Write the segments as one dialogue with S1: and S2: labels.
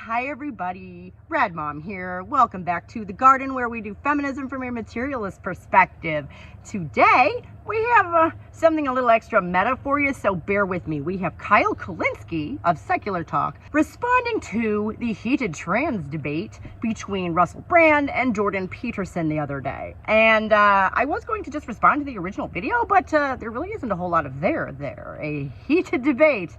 S1: Hi everybody, Rad Mom here. Welcome back to The Garden, where we do feminism from a materialist perspective. Today, we have something a little extra meta for you, so bear with me. We have Kulinski of Secular Talk responding to the heated trans debate between Russell Brand and Jordan Peterson the other day. And I was going to just respond to the original video, but there really isn't a whole lot of there. A heated debate.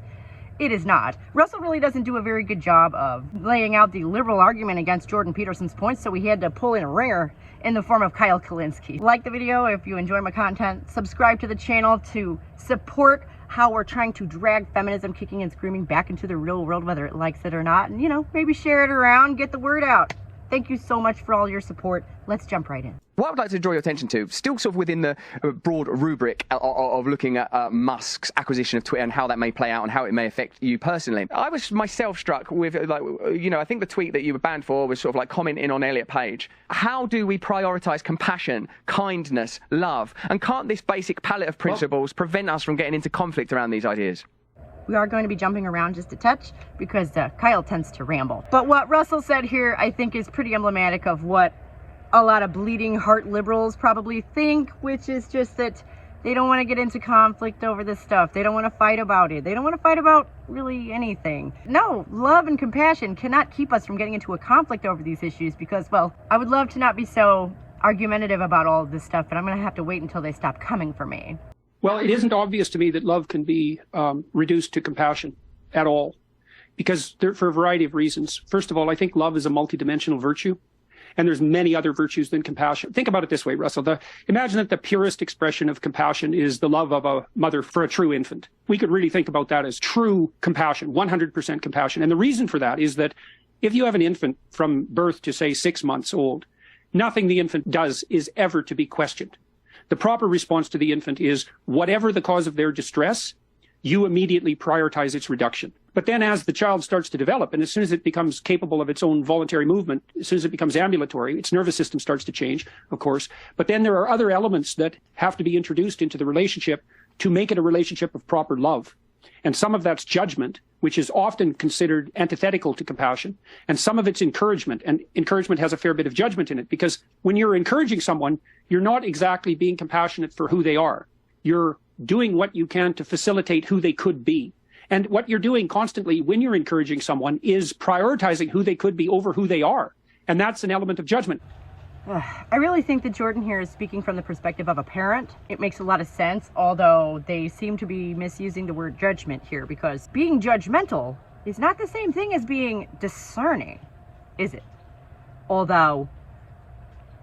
S1: It is not. Russell really doesn't do a very good job of laying out the liberal argument against Jordan Peterson's points, so we had to pull in a ringer in the form of Kulinski. Like the video if you enjoy my content. Subscribe to the channel to support how we're trying to drag feminism kicking and screaming back into the real world, whether it likes it or not. And, you know, maybe share it around, get the word out. Thank you so much for all your support. Let's jump right in.
S2: What I'd like to draw your attention to, still sort of within the broad rubric of looking at Musk's acquisition of Twitter and how that may play out and how it may affect you personally. I was myself struck with, like, you know, I think the tweet that you were banned for was sort of like commenting on Elliot Page. How do we prioritise compassion, kindness, love? And can't this basic palette of principles prevent us from getting into conflict around these ideas?
S1: We are going to be jumping around just a touch because Kyle tends to ramble. But what Russell said here, I think, is pretty emblematic of what a lot of bleeding heart liberals probably think, which is just that they don't want to get into conflict over this stuff. They don't want to fight about it. They don't want to fight about really anything. No, love and compassion cannot keep us from getting into a conflict over these issues because, well, I would love to not be so argumentative about all of this stuff, but I'm going to have to wait until they stop coming for me.
S3: Well, it isn't obvious to me that love can be reduced to compassion at all, because for a variety of reasons. First of all, I think love is a multidimensional virtue, and there's many other virtues than compassion. Think about it this way, Russell. Imagine that the purest expression of compassion is the love of a mother for a true infant. We could really think about that as true compassion, 100% compassion. And the reason for that is that if you have an infant from birth to, say, 6 months old, nothing the infant does is ever to be questioned. The proper response to the infant is, whatever the cause of their distress, you immediately prioritize its reduction. But then as the child starts to develop, and as soon as it becomes capable of its own voluntary movement, as soon as it becomes ambulatory, its nervous system starts to change, of course. But then there are other elements that have to be introduced into the relationship to make it a relationship of proper love. And some of that's judgment, which is often considered antithetical to compassion. And some of it's encouragement. And encouragement has a fair bit of judgment in it, because when you're encouraging someone, you're not exactly being compassionate for who they are. You're doing what you can to facilitate who they could be. And what you're doing constantly when you're encouraging someone is prioritizing who they could be over who they are. And that's an element of judgment.
S1: I really think that Jordan here is speaking from the perspective of a parent. It makes a lot of sense, although they seem to be misusing the word judgment here, because being judgmental is not the same thing as being discerning, is it? Although,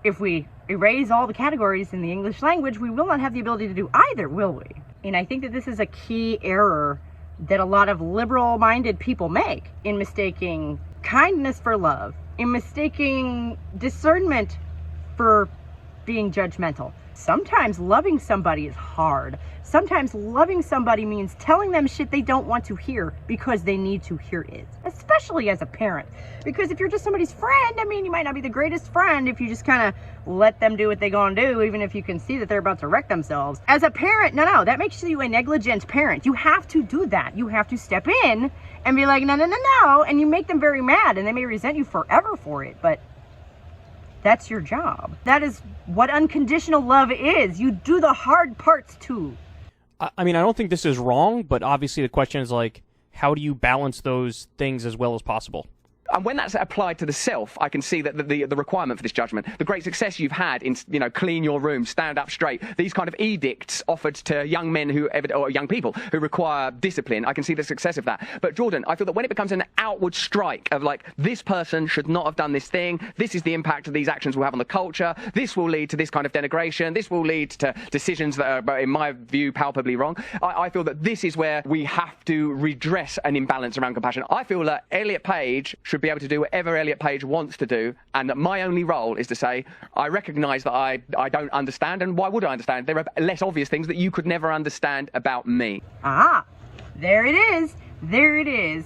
S1: if we erase all the categories in the English language, we will not have the ability to do either, will we? And I think that this is a key error that a lot of liberal-minded people make in mistaking kindness for love, in mistaking discernment for being judgmental. Sometimes loving somebody is hard. Sometimes loving somebody means telling them shit they don't want to hear because they need to hear it, especially as a parent. Because if you're just somebody's friend, I mean, you might not be the greatest friend if you just kind of let them do what they're gonna do, even if you can see that they're about to wreck themselves. As a parent, no, that makes you a negligent parent. You have to do that. You have to step in and be like, no, and you make them very mad, and they may resent you forever for it, but that's your job. That is what unconditional love is. You do the hard parts too.
S4: I mean, I don't think this is wrong, but obviously the question is, like, how do you balance those things as well as possible?
S2: And when that's applied to the self, I can see that the requirement for this judgment, the great success you've had in, you know, clean your room, stand up straight, these kind of edicts offered to young men or young people who require discipline, I can see the success of that. But Jordan, I feel that when it becomes an outward strike of like, this person should not have done this thing, this is the impact of these actions will have on the culture, this will lead to this kind of denigration, this will lead to decisions that are, in my view, palpably wrong. I feel that this is where we have to redress an imbalance around compassion. I feel that Elliot Page should be able to do whatever Elliot Page wants to do, and that my only role is to say, I recognise that I don't understand, and why would I understand? There are less obvious things that you could never understand about me.
S1: Ah, there it is. There it is.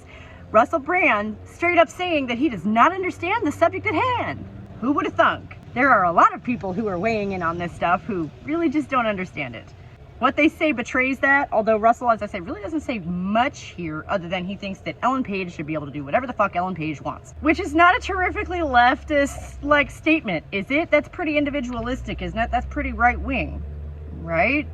S1: Russell Brand straight up saying that he does not understand the subject at hand. Who would have thunk? There are a lot of people who are weighing in on this stuff who really just don't understand it. What they say betrays that, although Russell, as I say, really doesn't say much here other than he thinks that Ellen Page should be able to do whatever the fuck Ellen Page wants. Which is not a terrifically leftist, statement, is it? That's pretty individualistic, isn't it? That's pretty right-wing, right?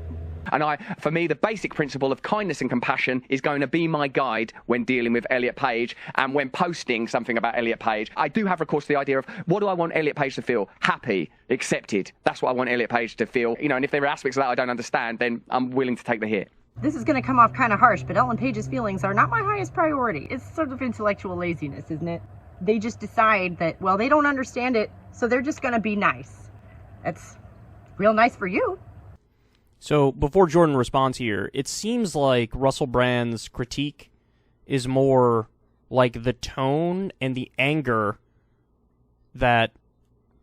S2: And for me, the basic principle of kindness and compassion is going to be my guide when dealing with Elliot Page and when posting something about Elliot Page. I do have recourse to the idea of, what do I want Elliot Page to feel? Happy, accepted. That's what I want Elliot Page to feel. And if there are aspects of that I don't understand, then I'm willing to take the hit.
S1: This is going to come off kind of harsh, but Ellen Page's feelings are not my highest priority. It's sort of intellectual laziness, isn't it? They just decide that, well, they don't understand it, so they're just going to be nice. That's real nice for you.
S4: So before Jordan responds here, it seems like Russell Brand's critique is more like the tone and the anger that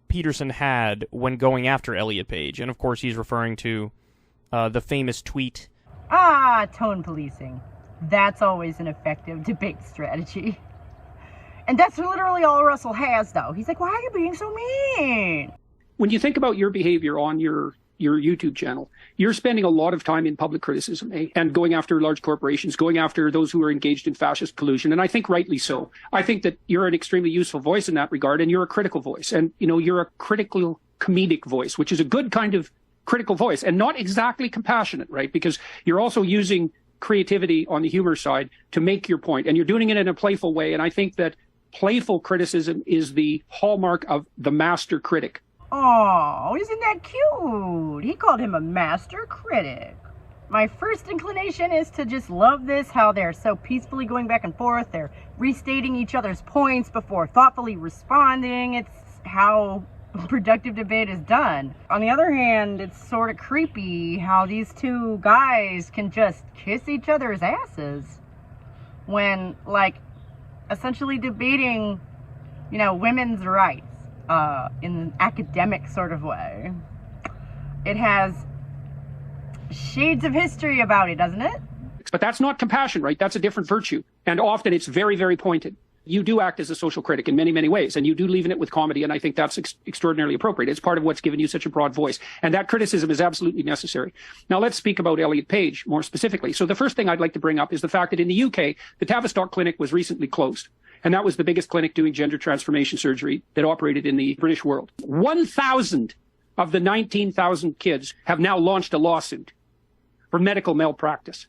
S4: Peterson had when going after Elliot Page. And of course he's referring to the famous tweet.
S1: Tone policing. That's always an effective debate strategy. And that's literally all Russell has, though. He's like, why are you being so mean?
S3: When you think about your behavior on your YouTube channel, you're spending a lot of time in public criticism, and going after large corporations, going after those who are engaged in fascist collusion, and I think rightly so. I think that you're an extremely useful voice in that regard, and you're a critical voice, and you're a critical comedic voice, which is a good kind of critical voice, and not exactly compassionate, right? Because you're also using creativity on the humor side to make your point, and you're doing it in a playful way, and I think that playful criticism is the hallmark of the master critic.
S1: Oh, isn't that cute? He called him a master critic. My first inclination is to just love this, how they're so peacefully going back and forth. They're restating each other's points before thoughtfully responding. It's how productive debate is done. On the other hand, it's sort of creepy how these two guys can just kiss each other's asses when, essentially debating, women's rights. In an academic sort of way. It has shades of history about it, doesn't it?
S3: But that's not compassion, right? That's a different virtue. And often it's very, very pointed. You do act as a social critic in many, many ways, and you do leave in it with comedy, and I think that's extraordinarily appropriate. It's part of what's given you such a broad voice. And that criticism is absolutely necessary. Now let's speak about Elliot Page more specifically. So the first thing I'd like to bring up is the fact that in the UK, the Tavistock Clinic was recently closed. And that was the biggest clinic doing gender transformation surgery that operated in the British world. 1,000 of the 19,000 kids have now launched a lawsuit for medical malpractice.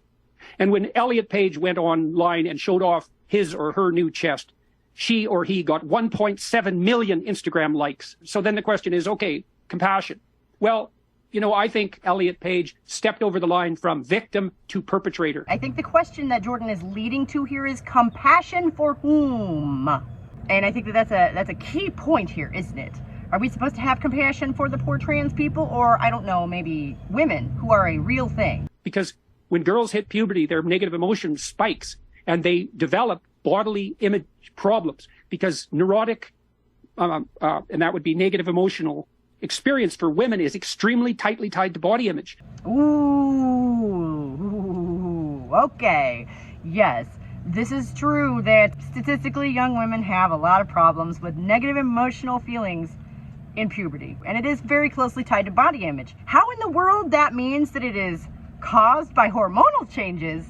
S3: And when Elliot Page went online and showed off his or her new chest, she or he got 1.7 million Instagram likes. So then the question is, okay, compassion. Well, I think Elliot Page stepped over the line from victim to perpetrator.
S1: I think the question that Jordan is leading to here is compassion for whom? And I think that's a key point here, isn't it? Are we supposed to have compassion for the poor trans people, or, I don't know, maybe women who are a real thing?
S3: Because when girls hit puberty, their negative emotion spikes, and they develop bodily image problems because neurotic, and that would be negative emotional experience for women is extremely tightly tied to body image.
S1: Ooh, okay. Yes, this is true that statistically young women have a lot of problems with negative emotional feelings in puberty. And it is very closely tied to body image. How in the world that means that it is caused by hormonal changes?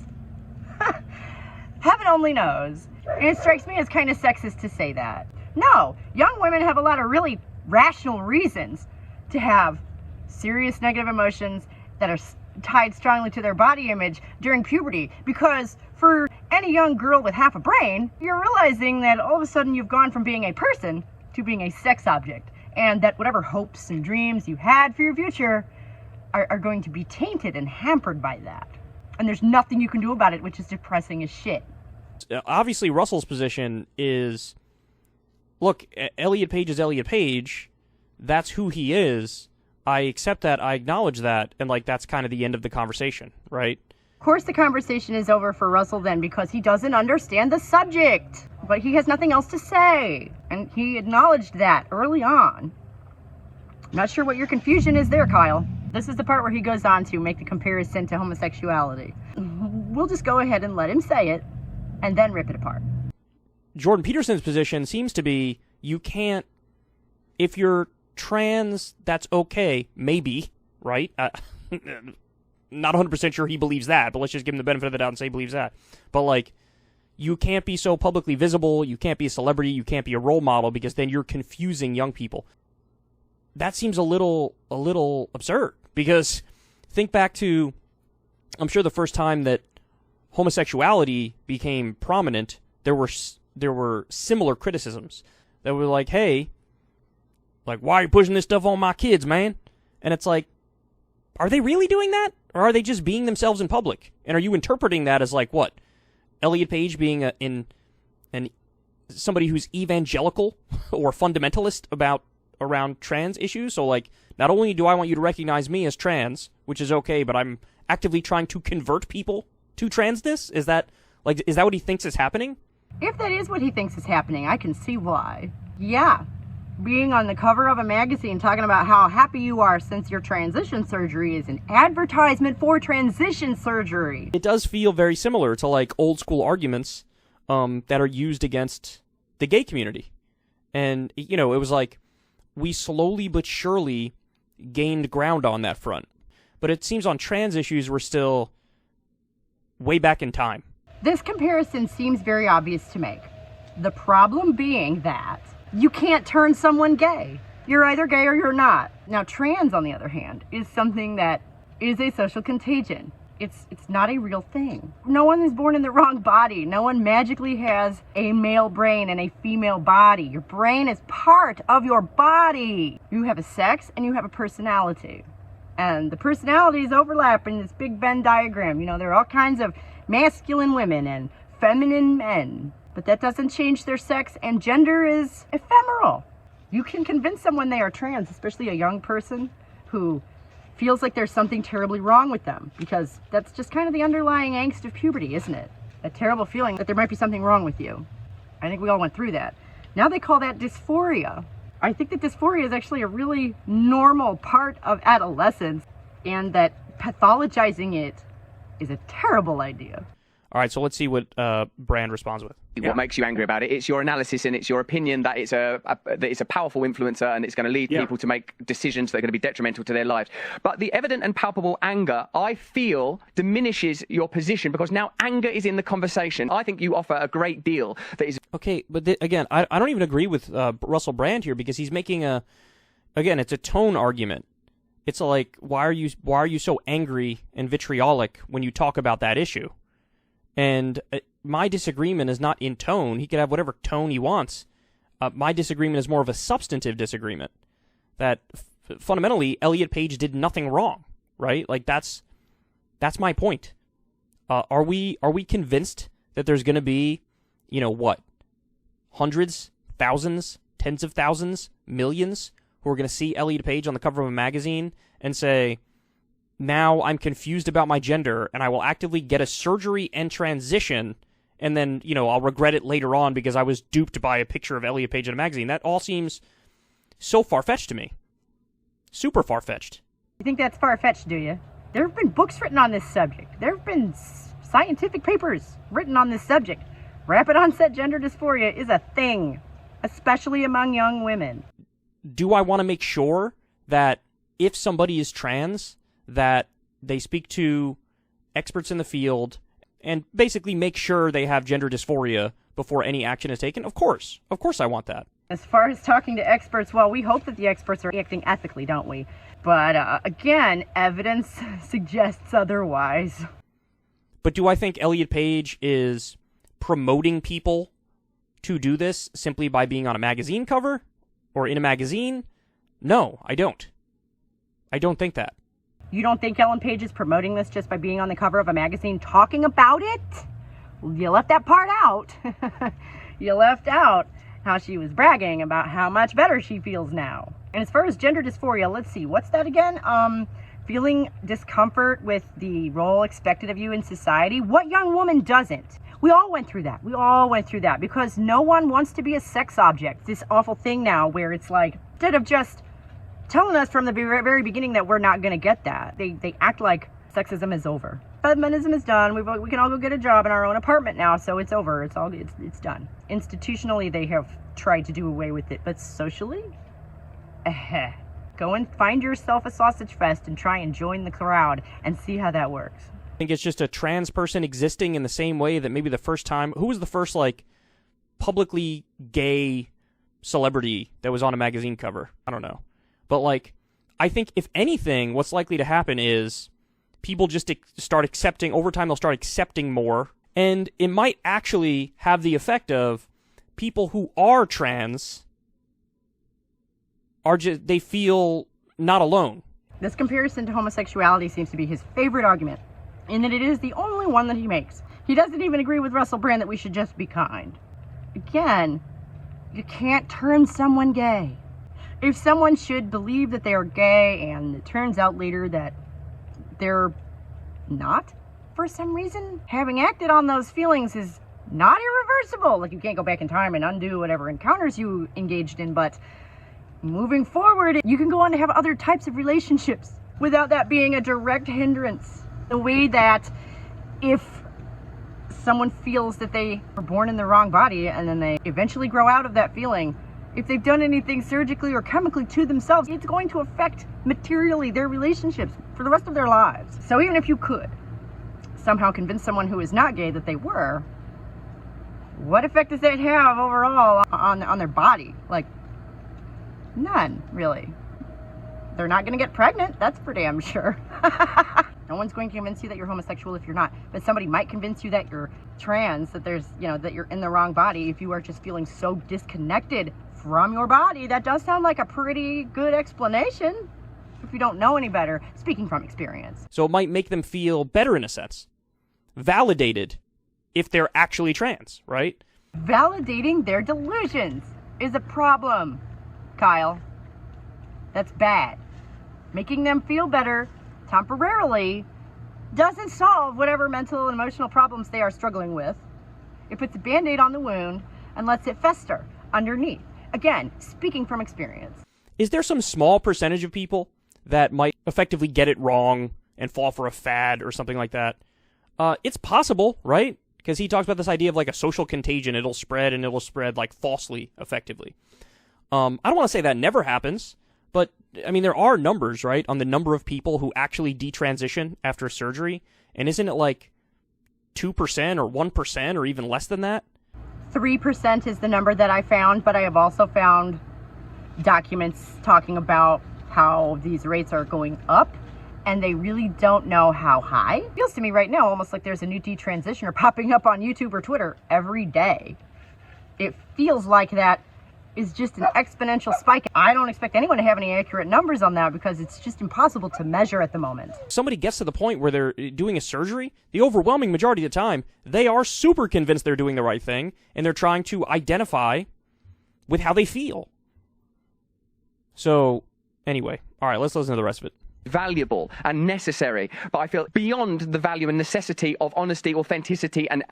S1: Heaven only knows. And it strikes me as kind of sexist to say that. No, young women have a lot of really rational reasons to have serious negative emotions that are tied strongly to their body image during puberty, because for any young girl with half a brain, you're realizing that all of a sudden you've gone from being a person to being a sex object, and that whatever hopes and dreams you had for your future are going to be tainted and hampered by that. And there's nothing you can do about it, which is depressing as shit.
S4: Obviously, Russell's position is, look, Elliot Page is Elliot Page. That's who he is. I accept that. I acknowledge that. And, that's kind of the end of the conversation, right?
S1: Of course the conversation is over for Russell then, because he doesn't understand the subject. But he has nothing else to say. And he acknowledged that early on. Not sure what your confusion is there, Kyle. This is the part where he goes on to make the comparison to homosexuality. We'll just go ahead and let him say it, and then rip it apart.
S4: Jordan Peterson's position seems to be, you can't, if you're trans, that's okay, maybe, right? not 100% sure he believes that, but let's just give him the benefit of the doubt and say he believes that. But, like, you can't be so publicly visible, you can't be a celebrity, you can't be a role model, because then you're confusing young people. That seems a little absurd, because think back to, I'm sure the first time that homosexuality became prominent, there were similar criticisms that were like, hey, like, why are you pushing this stuff on my kids, man? And it's like, are they really doing that? Or are they just being themselves in public? And are you interpreting that as, like, what? Elliot Page being somebody who's evangelical or fundamentalist around trans issues? So, like, not only do I want you to recognize me as trans, which is okay, but I'm actively trying to convert people to transness? Is that what he thinks is happening?
S1: If that is what he thinks is happening, I can see why. Yeah. Being on the cover of a magazine talking about how happy you are since your transition surgery is an advertisement for transition surgery.
S4: It does feel very similar to, like, old school arguments that are used against the gay community. And, you know, it was like we slowly but surely gained ground on that front. But it seems on trans issues we're still way back in time.
S1: This comparison seems very obvious to make. The problem being that you can't turn someone gay. You're either gay or you're not. Now, trans, on the other hand, is something that is a social contagion. It's not a real thing. No one is born in the wrong body. No one magically has a male brain and a female body. Your brain is part of your body. You have a sex and you have a personality. And the personalities overlap in this Big Venn diagram. You know, there are all kinds of masculine women and feminine men. But that doesn't change their sex, and gender is ephemeral. You can convince someone they are trans, especially a young person who feels like there's something terribly wrong with them, because that's just kind of the underlying angst of puberty, isn't it? A terrible feeling that there might be something wrong with you. I think we all went through that. Now they call that dysphoria. I think that dysphoria is actually a really normal part of adolescence, and that pathologizing it is a terrible idea.
S4: All right, so let's see what Brand responds with.
S2: What makes you angry about it? It's your analysis and it's your opinion that it's a powerful influencer and it's going to lead people to make decisions that are going to be detrimental to their lives. But the evident and palpable anger, I feel, diminishes your position because now anger is in the conversation. I think you offer a great deal that is...
S4: Okay, but again, I don't even agree with Russell Brand here, because he's making it's a tone argument. It's like, why are you so angry and vitriolic when you talk about that issue? And my disagreement is not in tone. He could have whatever tone he wants. My disagreement is more of a substantive disagreement. That fundamentally, Elliot Page did nothing wrong, right? Like that's my point. Are we convinced that there's going to be, hundreds, thousands, tens of thousands, millions who are going to see Elliot Page on the cover of a magazine and say, now I'm confused about my gender, and I will actively get a surgery and transition, and then, I'll regret it later on because I was duped by a picture of Elliot Page in a magazine. That all seems so far-fetched to me. Super far-fetched.
S1: You think that's far-fetched, do you? There have been books written on this subject. There have been scientific papers written on this subject. Rapid onset gender dysphoria is a thing, especially among young women.
S4: Do I want to make sure that if somebody is trans, that they speak to experts in the field and basically make sure they have gender dysphoria before any action is taken? Of course I want that.
S1: As far as talking to experts, well, we hope that the experts are acting ethically, don't we? But again, evidence suggests otherwise.
S4: But do I think Elliot Page is promoting people to do this simply by being on a magazine cover or in a magazine? No, I don't. I don't think that.
S1: You don't think Ellen Page is promoting this just by being on the cover of a magazine talking about it? You left that part out. You left out how she was bragging about how much better she feels now. And as far as gender dysphoria, let's see, what's that again? Feeling discomfort with the role expected of you in society. What young woman doesn't? We all went through that. Because no one wants to be a sex object. This awful thing now where it's like, instead of just telling us from the very beginning that we're not going to get that, they act like sexism is over. Feminism is done. We can all go get a job in our own apartment now, so it's over. It's done. Institutionally, they have tried to do away with it, but socially, Go and find yourself a sausage fest and try and join the crowd and see how that works.
S4: I think it's just a trans person existing in the same way that maybe the first time... Who was the first, like, publicly gay celebrity that was on a magazine cover? I don't know. But, like, I think if anything, what's likely to happen is people just start accepting... Over time, they'll start accepting more. And it might actually have the effect of people who are trans are just... They feel not alone.
S1: This comparison to homosexuality seems to be his favorite argument, in that it is the only one that he makes. He doesn't even agree with Russell Brand that we should just be kind. Again, you can't turn someone gay. If someone should believe that they are gay and it turns out later that they're not, for some reason, having acted on those feelings is not irreversible. Like, you can't go back in time and undo whatever encounters you engaged in, but moving forward, you can go on to have other types of relationships without that being a direct hindrance. The way that if someone feels that they were born in the wrong body and then they eventually grow out of that feeling, if they've done anything surgically or chemically to themselves, it's going to affect materially their relationships for the rest of their lives. So even if you could somehow convince someone who is not gay that they were, what effect does that have overall on their body? Like, none, really. They're not going to get pregnant, that's for damn sure. No one's going to convince you that you're homosexual if you're not, but somebody might convince you that you're trans, that there's, that you're in the wrong body if you are just feeling so disconnected from your body. That does sound like a pretty good explanation if you don't know any better, speaking from experience.
S4: So it might make them feel better in a sense. Validated if they're actually trans, right?
S1: Validating their delusions is a problem, Kyle. That's bad. Making them feel better temporarily doesn't solve whatever mental and emotional problems they are struggling with. It puts a Band-Aid on the wound and lets it fester underneath. Again, speaking from experience.
S4: Is there some small percentage of people that might effectively get it wrong and fall for a fad or something like that? It's possible, right? Because he talks about this idea of like a social contagion. It'll spread and it will spread like falsely, effectively. I don't want to say that never happens, but I mean, there are numbers, right, on the number of people who actually detransition after surgery. And isn't it like 2% or 1% or even less than that?
S1: 3% is the number that I found, but I have also found documents talking about how these rates are going up, and they really don't know how high. It feels to me right now almost like there's a new detransitioner popping up on YouTube or Twitter every day. It feels like that is just an exponential spike. I don't expect anyone to have any accurate numbers on that because it's just impossible to measure at the moment.
S4: Somebody gets to the point where they're doing a surgery, the overwhelming majority of the time, they are super convinced they're doing the right thing, and they're trying to identify with how they feel. So, anyway, all right, let's listen to the rest of it.
S2: Valuable and necessary, but I feel beyond the value and necessity of honesty, authenticity, and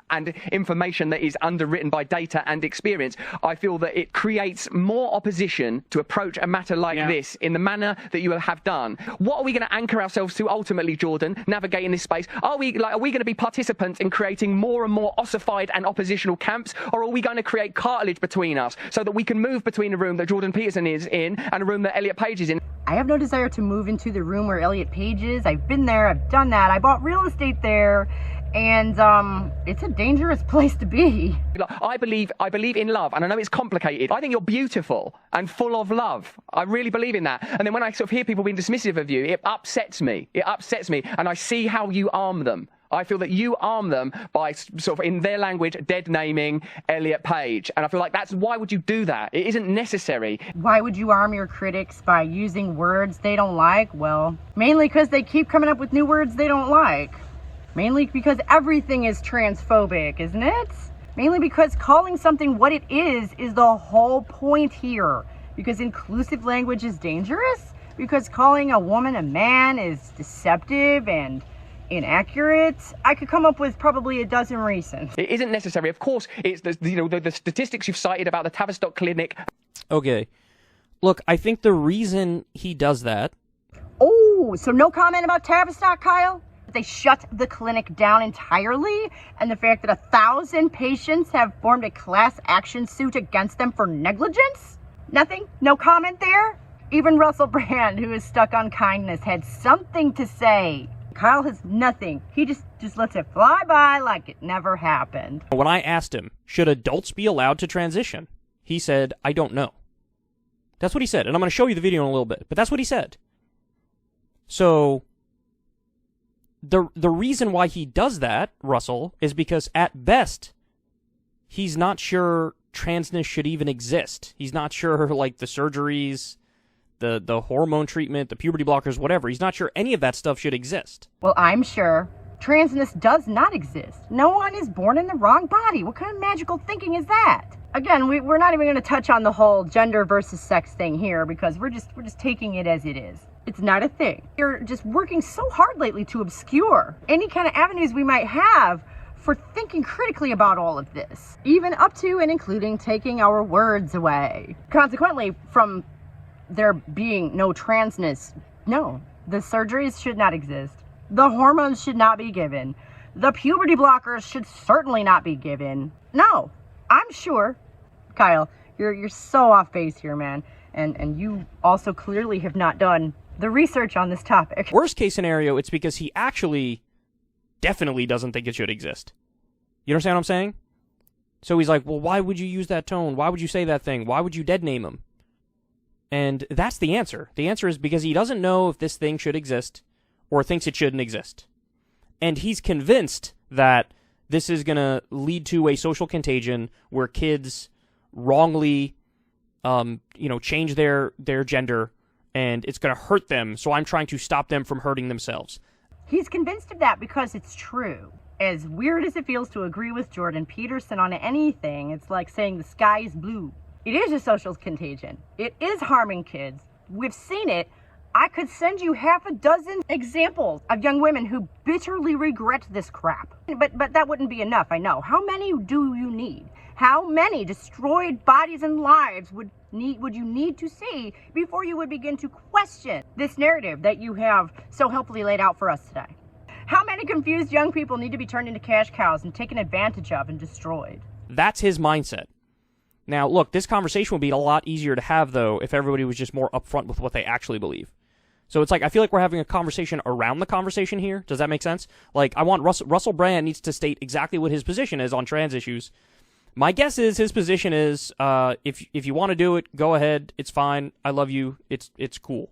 S2: information that is underwritten by data and experience, I feel that it creates more opposition to approach a matter like this in the manner that you have done. What are we going to anchor ourselves to ultimately, Jordan, navigating this space? Are we going to be participants in creating more and more ossified and oppositional camps, or are we going to create cartilage between us so that we can move between a room that Jordan Peterson is in and a room that Elliot Page is in?
S1: I have no desire to move into the room where Elliot Page is. I've been there, I've done that. I bought real estate there, and it's a dangerous place to be.
S2: I believe in love, and I know it's complicated. I think you're beautiful and full of love. I really believe in that. And then when I sort of hear people being dismissive of you, it upsets me. It upsets me, and I see how you arm them. I feel that you arm them by sort of, in their language, dead naming Elliot Page. And I feel like why would you do that? It isn't necessary.
S1: Why would you arm your critics by using words they don't like? Well, mainly because they keep coming up with new words they don't like. Mainly because everything is transphobic, isn't it? Mainly because calling something what it is the whole point here. Because inclusive language is dangerous. Because calling a woman a man is deceptive and inaccurate. I could come up with probably a dozen reasons.
S2: It isn't necessary. Of course, it's the statistics you've cited about the Tavistock Clinic.
S4: Okay. Look, I think the reason he does that...
S1: Oh, so no comment about Tavistock, Kyle? They shut the clinic down entirely, and the fact that 1,000 patients have formed a class action suit against them for negligence? Nothing? No comment there? Even Russell Brand, who is stuck on kindness, had something to say. Kyle has nothing. He just lets it fly by like it never happened.
S4: When I asked him, should adults be allowed to transition? He said, I don't know. That's what he said. And I'm going to show you the video in a little bit, but that's what he said. So, the reason why he does that, Russell, is because at best, he's not sure transness should even exist. He's not sure, like, the surgeries, the hormone treatment, the puberty blockers, whatever. He's not sure any of that stuff should exist.
S1: Well, I'm sure transness does not exist. No one is born in the wrong body. What kind of magical thinking is that? Again, we're not even going to touch on the whole gender versus sex thing here because we're just taking it as it is. It's not a thing. You're just working so hard lately to obscure any kind of avenues we might have for thinking critically about all of this, even up to and including taking our words away. Consequently, from there being no transness, no, the surgeries should not exist. The hormones should not be given. The puberty blockers should certainly not be given. No, I'm sure, Kyle, you're so off base here, man. And you also clearly have not done the research on this topic.
S4: Worst case scenario, it's because he actually definitely doesn't think it should exist. You understand what I'm saying? So he's like, well, why would you use that tone? Why would you say that thing? Why would you dead name him? And that's the answer. The answer is because he doesn't know if this thing should exist or thinks it shouldn't exist. And he's convinced that this is going to lead to a social contagion where kids wrongly, change their gender, and it's going to hurt them, so I'm trying to stop them from hurting themselves.
S1: He's convinced of that because it's true. As weird as it feels to agree with Jordan Peterson on anything, it's like saying the sky is blue. It is a social contagion. It is harming kids. We've seen it. I could send you half a dozen examples of young women who bitterly regret this crap. But that wouldn't be enough, I know. How many do you need? How many destroyed bodies and lives would you need to see before you would begin to question this narrative that you have so helpfully laid out for us today? How many confused young people need to be turned into cash cows and taken advantage of and destroyed?
S4: That's his mindset. Now, look, this conversation would be a lot easier to have, though, if everybody was just more upfront with what they actually believe. So it's like, I feel like we're having a conversation around the conversation here. Does that make sense? Like, I want Russell Brand needs to state exactly what his position is on trans issues. My guess is his position is, if you want to do it, go ahead. It's fine. I love you. It's cool.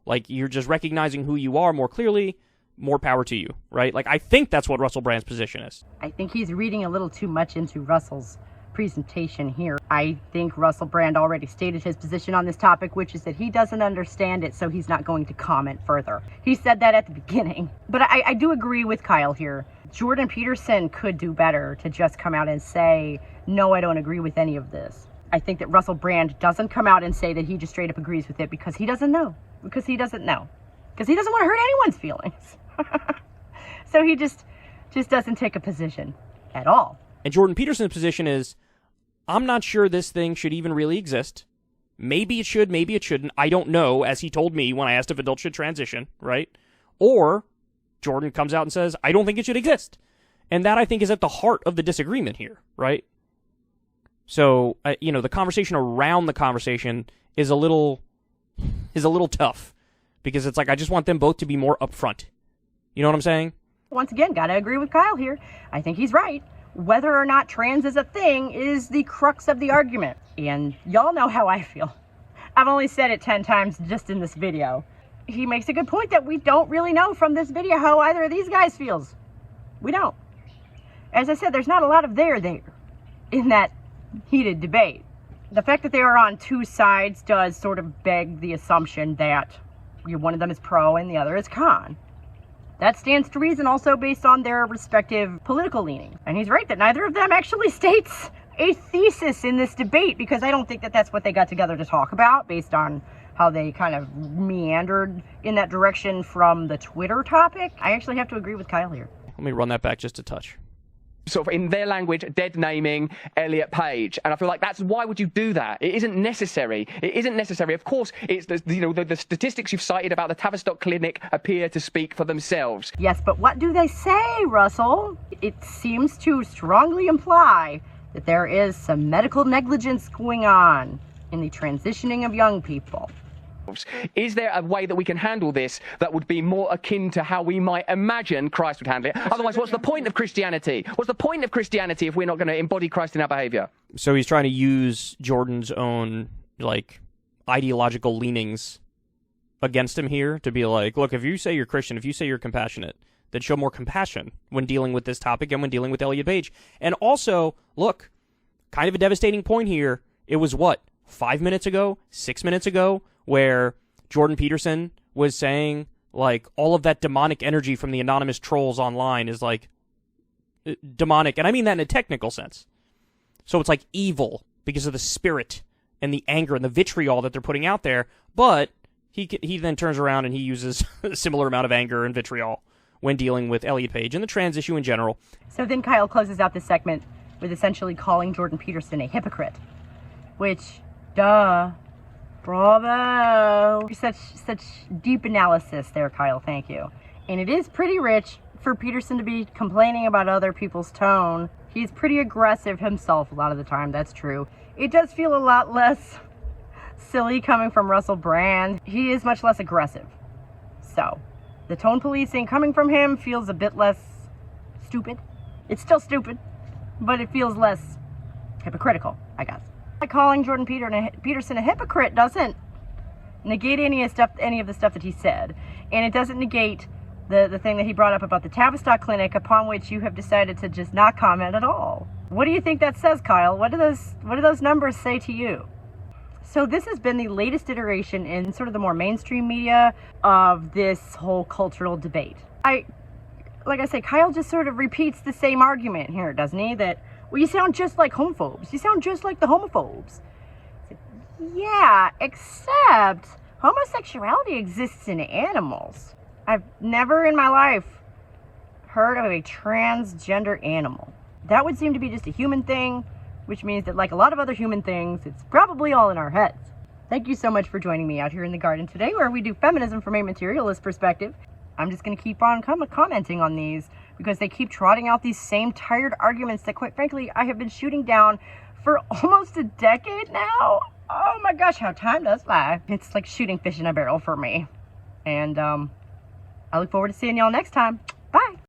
S4: Like, you're just recognizing who you are more clearly. More power to you, right? Like, I think that's what Russell Brand's position is.
S1: I think he's reading a little too much into Russell's presentation here. I think Russell Brand already stated his position on this topic, which is that he doesn't understand it, so he's not going to comment further. He said that at the beginning. But I do agree with Kyle here. Jordan Peterson could do better to just come out and say, no, I don't agree with any of this. I think that Russell Brand doesn't come out and say that he just straight up agrees with it because he doesn't know. Because he doesn't know. Because he doesn't want to hurt anyone's feelings. So he just doesn't take a position at all.
S4: And Jordan Peterson's position is, I'm not sure this thing should even really exist. Maybe it should, maybe it shouldn't. I don't know, as he told me when I asked if adults should transition, right? Or Jordan comes out and says, I don't think it should exist. And that, I think, is at the heart of the disagreement here, right? So, the conversation around the conversation is a little tough. Because it's like, I just want them both to be more upfront. You know what I'm saying?
S1: Once again, gotta agree with Kyle here. I think he's right. Whether or not trans is a thing is the crux of the argument. And y'all know how I feel. I've only said it 10 times just in this video. He makes a good point that we don't really know from this video how either of these guys feels. We don't. As I said, there's not a lot of there in that heated debate. The fact that they are on two sides does sort of beg the assumption that one of them is pro and the other is con. That stands to reason also based on their respective political leanings. And he's right that neither of them actually states a thesis in this debate, because I don't think that that's what they got together to talk about based on how they kind of meandered in that direction from the Twitter topic. I actually have to agree with Kyle here.
S4: Let me run that back just a touch.
S2: Sort of in their language, dead naming Elliot Page, and I feel like why would you do that? It isn't necessary. It isn't necessary. Of course, it's the statistics you've cited about the Tavistock Clinic appear to speak for themselves.
S1: Yes, but what do they say, Russell? It seems to strongly imply that there is some medical negligence going on in the transitioning of young people.
S2: Is there a way that we can handle this that would be more akin to how we might imagine Christ would handle it? Otherwise, what's the point of Christianity? What's the point of Christianity if we're not going to embody Christ in our behavior?
S4: So he's trying to use Jordan's own, like, ideological leanings against him here to be like, look, if you say you're Christian, if you say you're compassionate, then show more compassion when dealing with this topic and when dealing with Elliot Page. And also, look, kind of a devastating point here. It was what, 5 minutes ago, 6 minutes ago, where Jordan Peterson was saying, like, all of that demonic energy from the anonymous trolls online is, like, demonic. And I mean that in a technical sense. So it's, like, evil because of the spirit and the anger and the vitriol that they're putting out there. But he then turns around and he uses a similar amount of anger and vitriol when dealing with Elliot Page and the trans issue in general.
S1: So then Kyle closes out this segment with essentially calling Jordan Peterson a hypocrite. Which, duh. Bravo! Such deep analysis there, Kyle. Thank you. And it is pretty rich for Peterson to be complaining about other people's tone. He's pretty aggressive himself a lot of the time, that's true. It does feel a lot less silly coming from Russell Brand. He is much less aggressive. So, the tone policing coming from him feels a bit less stupid. It's still stupid, but it feels less hypocritical, I guess. Calling Jordan Peterson a hypocrite doesn't negate any of the stuff that he said, and it doesn't negate the thing that he brought up about the Tavistock Clinic, upon which you have decided to just not comment at all. What do you think that says, Kyle? What do those numbers say to you? So this has been the latest iteration in sort of the more mainstream media of this whole cultural debate. Like I say, Kyle just sort of repeats the same argument here, doesn't he? That, well, you sound just like homophobes. You sound just like the homophobes. Yeah, except homosexuality exists in animals. I've never in my life heard of a transgender animal. That would seem to be just a human thing, which means that, like a lot of other human things, it's probably all in our heads. Thank you so much for joining me out here in the garden today, where we do feminism from a materialist perspective. I'm just going to keep on commenting on these because they keep trotting out these same tired arguments that, quite frankly, I have been shooting down for almost a decade now. Oh my gosh, how time does fly. It's like shooting fish in a barrel for me. And I look forward to seeing y'all next time.